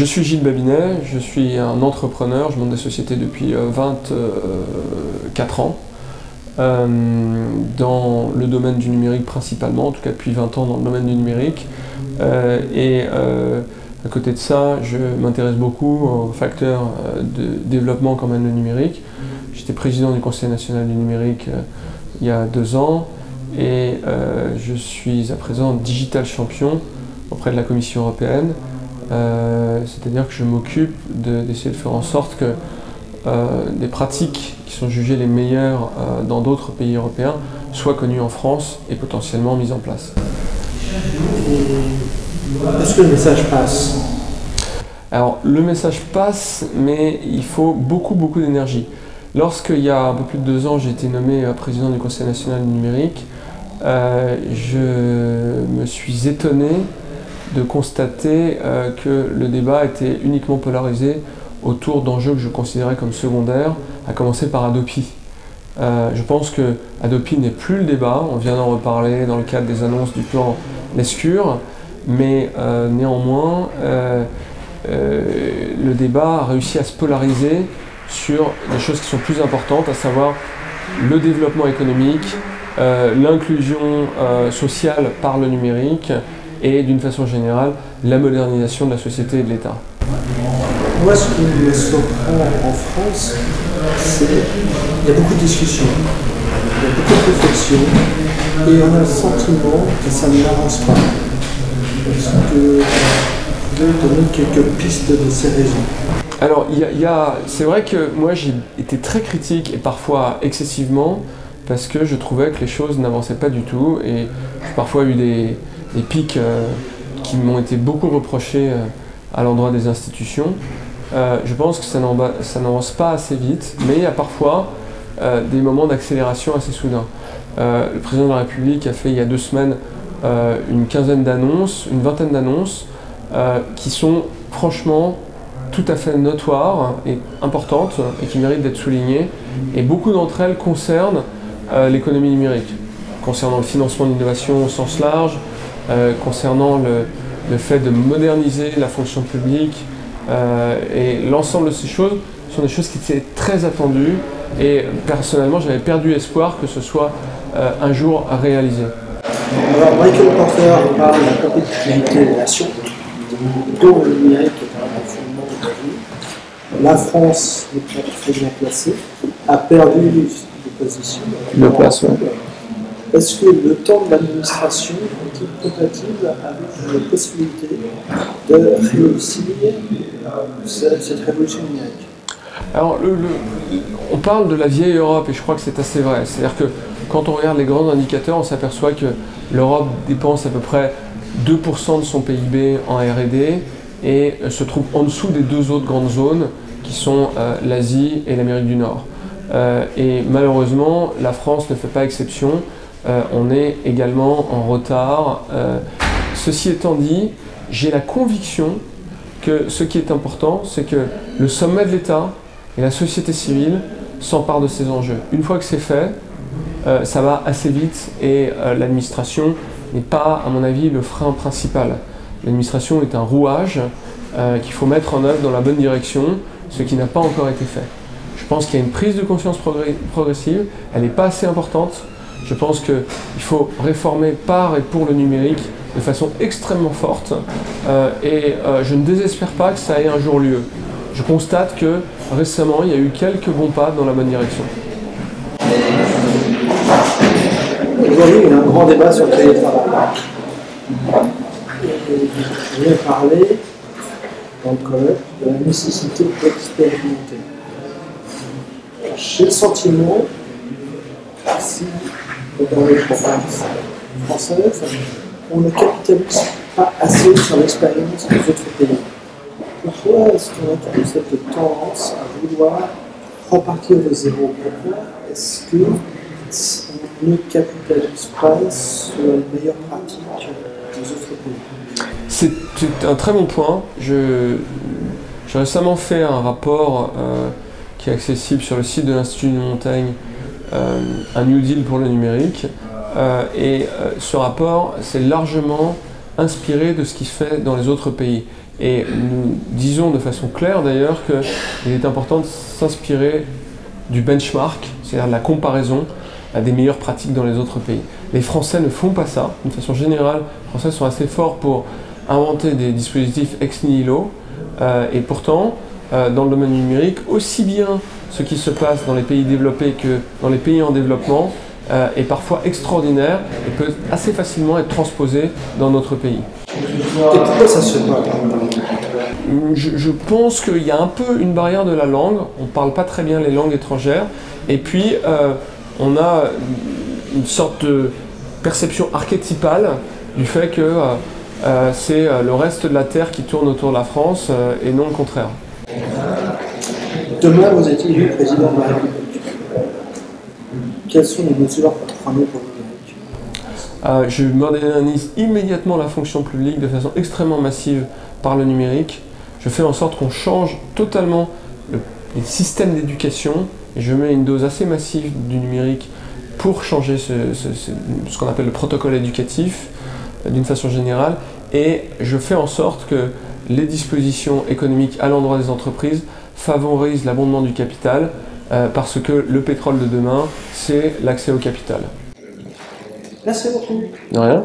Je suis Gilles Babinet, je suis un entrepreneur, je monte des sociétés depuis 24 ans, dans le domaine du numérique principalement, en tout cas depuis 20 ans dans le domaine du numérique. À côté de ça, je m'intéresse beaucoup aux facteurs de développement qu'emmène le numérique. J'étais président du Conseil national du numérique il y a 2 ans et je suis à présent digital champion auprès de la Commission européenne. C'est-à-dire que je m'occupe d'essayer de faire en sorte que des pratiques qui sont jugées les meilleures dans d'autres pays européens soient connues en France et potentiellement mises en place. Est-ce que le message passe? Alors le message passe, mais il faut beaucoup d'énergie. Lorsqu'il y a un peu plus de 2 ans, j'ai été nommé président du Conseil national du numérique, je me suis étonné de constater que le débat était uniquement polarisé autour d'enjeux que je considérais comme secondaires, à commencer par Hadopi. Je pense que Hadopi n'est plus le débat, on vient d'en reparler dans le cadre des annonces du plan Lescure, mais néanmoins, le débat a réussi à se polariser sur des choses qui sont plus importantes, à savoir le développement économique, l'inclusion sociale par le numérique et d'une façon générale, la modernisation de la société et de l'État. Moi, ce qui me surprend en France, c'est qu'il y a beaucoup de discussions, il y a beaucoup de réflexions, et on a le sentiment que ça n'avance pas. Est-ce que vous pouvez donner quelques pistes de ces raisons? Alors, c'est vrai que moi j'ai été très critique et parfois excessivement parce que je trouvais que les choses n'avançaient pas du tout et j'ai parfois eu des pics qui m'ont été beaucoup reprochés à l'endroit des institutions. Je pense que ça n'avance pas assez vite, mais il y a parfois des moments d'accélération assez soudains. Le président de la République a fait il y a 2 semaines une quinzaine d'annonces, une vingtaine d'annonces qui sont franchement tout à fait notoires et importantes et qui méritent d'être soulignées. Et beaucoup d'entre elles concernent l'économie numérique, concernant le financement de l'innovation au sens large, concernant le fait de moderniser la fonction publique et l'ensemble de ces choses sont des choses qui étaient très attendues et personnellement j'avais perdu espoir que ce soit un jour réalisé. Alors Michael Porter parle de la compétitivité des nations, dont le numérique est un fondement de la vie. La France n'est pas très bien placée, a perdu des positions. De place, ouais. Est-ce que le temps de l'administration est-il compatible avec la possibilité de réussir cette révolution numérique? Alors, on parle de la vieille Europe et je crois que c'est assez vrai. C'est-à-dire que quand on regarde les grands indicateurs, on s'aperçoit que l'Europe dépense à peu près 2% de son PIB en R&D et se trouve en dessous des 2 autres grandes zones qui sont l'Asie et l'Amérique du Nord. Et malheureusement, la France ne fait pas exception. On est également en retard. Ceci étant dit, j'ai la conviction que ce qui est important, c'est que le sommet de l'État et la société civile s'emparent de ces enjeux. Une fois que c'est fait, ça va assez vite et l'administration n'est pas, à mon avis, le frein principal. L'administration est un rouage qu'il faut mettre en œuvre dans la bonne direction, ce qui n'a pas encore été fait. Je pense qu'il y a une prise de conscience progressive, elle n'est pas assez importante. Je pense qu'il faut réformer par et pour le numérique de façon extrêmement forte je ne désespère pas que ça ait un jour lieu. Je constate que récemment, il y a eu quelques bons pas dans la bonne direction. Aujourd'hui, il y a un grand débat sur le télétravail. Je voulais parler, dans le colloque, de la nécessité d'expérimenter. J'ai le sentiment, si dans les provinces françaises, on ne capitalise pas assez sur l'expérience des autres pays. Pourquoi est-ce qu'on a cette tendance à vouloir repartir de zéro? Pourquoi est-ce qu'on ne capitalise pas sur les meilleures pratiques des autres pays? C'est un très bon point. J'ai récemment fait un rapport qui est accessible sur le site de l'Institut de Montaigne, un New Deal pour le numérique. Ce rapport s'est largement inspiré de ce qui se fait dans les autres pays. Et nous disons de façon claire d'ailleurs qu'il est important de s'inspirer du benchmark, c'est-à-dire de la comparaison à des meilleures pratiques dans les autres pays. Les Français ne font pas ça. De façon générale, les Français sont assez forts pour inventer des dispositifs ex nihilo, et pourtant, dans le domaine numérique, aussi bien ce qui se passe dans les pays développés que dans les pays en développement est parfois extraordinaire et peut assez facilement être transposé dans notre pays. Et pourquoi ça se passe? Je pense qu'il y a un peu une barrière de la langue, on ne parle pas très bien les langues étrangères, et puis on a une sorte de perception archétypale du fait que c'est le reste de la Terre qui tourne autour de la France et non le contraire. Demain, vous êtes élu président de la République. Quelles sont les mesures programmées pour le numérique? Je modernise immédiatement la fonction publique de façon extrêmement massive par le numérique. Je fais en sorte qu'on change totalement les systèmes d'éducation et je mets une dose assez massive du numérique pour changer ce qu'on appelle le protocole éducatif d'une façon générale, et je fais en sorte que les dispositions économiques à l'endroit des entreprises favorisent l'abondement du capital parce que le pétrole de demain, c'est l'accès au capital. Merci beaucoup. De rien.